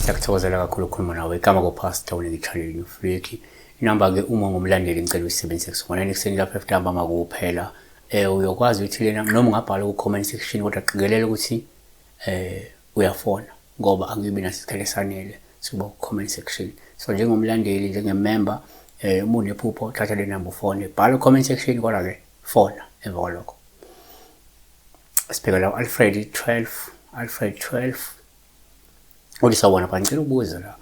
Siyakuthokozela kakhulu ukukhuluma nawe. Igama ko-Pastor Challenge Freaky. Inamba-ke uma ngumlandeli ngicela uyisebenzise kusona ekuseni lapho efutamba makuphela. Uyokwazi ukuthi lena noma ungabhala ku-comment section kodwa qikelela ukuthi uyafona ngoba angibi naso isikhathi esanele sokuba ku-comment section. So njengomlandeli njengemember uma unephupho thatha le number ufone, bhala ku-comment section kodwa-ke fona emva kwalokho. Sibheka la Alfred 12 Ulisawona phela ngicela ukubuza la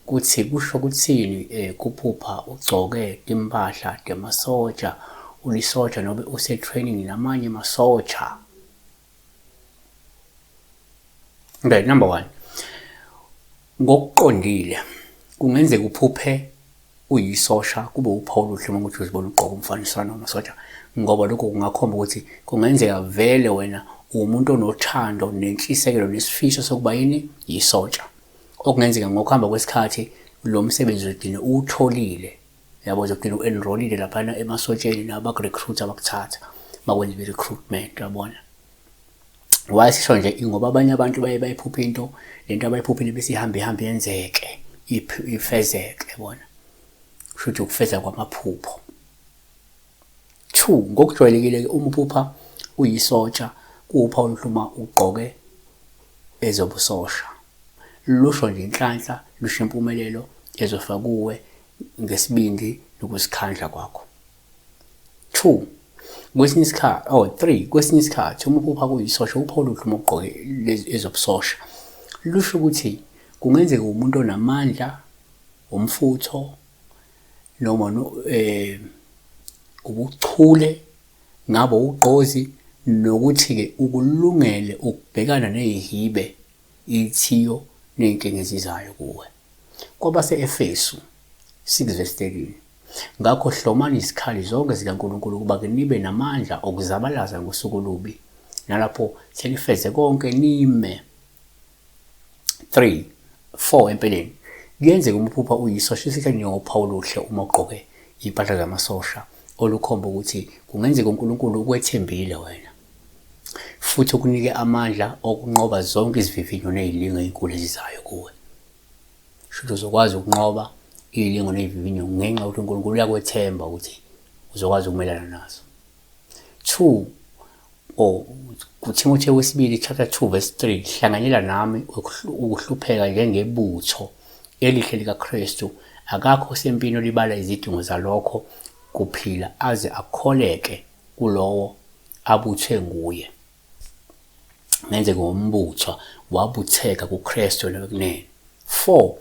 kuthi kusho kuthini kuphupha ugcoke impahla demasoja ulisoja nobe use training namanye masoja. Okay, number 1. Ngokuqondile kungenzeka uphuphe uyisosha kube uphawu oluhle ukuthi uzibona ugqoka umfaniswano wamasoja ngoba lokho kungakhomba ukuthi kungenzeka vele wena umuntu onothando nenhlisekelo nesifiso sokuba yini yisoja. Okungenzeka ngokuhamba kwesikhathi lo msebenzi udine utholile, yabo zokudina uenrollile lapha emasotsheni nabakurecruit abakuthatha bakwenza i-recruitment, yabona. Wayisho nje ngoba abanye abantu bayiphupha into lento abayiphuphile bese ihamba yenzeke ifezeke, yabona. Futhi ukufeza kwamaphupho. 2. Ngokujwayelekile uma uphupha uyisoja kuwuphawu oluhluma ugqoke ezobusosha. Lusho nje inhlanhla lusho impumelelo ezofaka kuwe ngesibindi nokusikhandla kwakho. 2. Kwesinye isikhathi 3. Kwesinye isikhathi uma uphupha kuyisosha uphawu oluhluma ugqoke ezobusosha. Lusho ukuthi kungenzeka umuntu onamandla, umfutho noma ubuchule ngabo ugqozi nokuthi-ke ukulungele ukubhekana nezihibe ithiyo ney'nkinga ezizayo kuwe. Kwabase-Efesu 6:13 ngakho hlomani izikhali zonke zikaNkulunkulu ukuba-ke nibe namandla okuzabalaza ngosuku olubi nalapho senifeze konke nime. 4 empeleni kuyenzeka umphupha uyisosha isihle njengophawu oluhle uma ugqoke impahla zamasosha olukhomba ukuthi kungenzeka uNkulunkulu ukwethembile wena futhi ukunike amandla okunqoba zonke izivivinyo nezilingo ezinkulu ezizayo kuwe. Futhi uzokwazi ukunqoba izilingo nezivivinyo ngenxa yokuthi uNkulunkulu uyakwethemba ukuthi uzokwazi ukumelana nazo. 2 kuTimotheo 2:3 hlanganyela nami ukuhlupheka njengebutho elihle likaKristu akakho sempini olibala izidingo zalokho kuphila aze akholeke kulowo abuthwe nguye. Ngenzeka umbuthwa wabutheka kuKristu nakunene. 4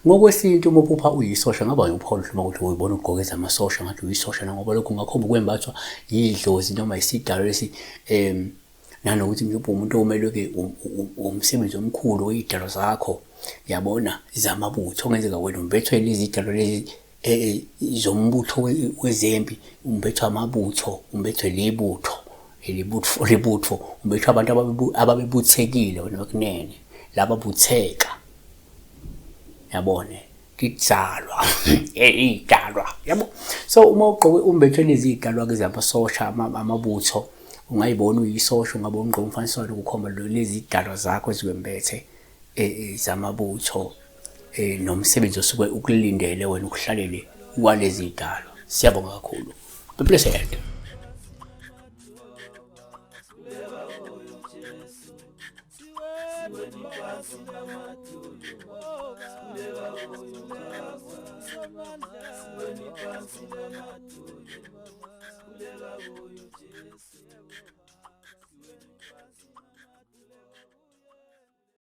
ngokwesintu uma uphupha uyisosha ngaba uphawu oluhluma ukuthi uyibona ugqoke ezamasosha ngathi uyisosha ngoba lokho kungakhomba ukwembathwa yidlozi noma isidalwa lesi nanokuthi mhlawumbe umuntu omelwe-ke umsebenzi omkhulu wey'dalo zakho, yabona, zamabutho. Okungenzeka wena umbethwe lezi dalo lezi zombutho wezempi, umbethwe amabutho, umbethwe libutho, umbethwe abantu ababebuthekile wena kunene, lababutheka, yabone, kidalwa idalwa, yabo. So uma ugqoke umbethwe lezi idalwa-ke zamasosha amabutho, ungayibona uyisosha, ungabona ugqoke umfaniswano kukhomba lezi idalwa zakho ezikwembethe zamabutho nomsebenzi osuke ukulindele wena ukuhlalele kwalezi idalwa. Siyabonga kakhulu. Be blessed. Samana,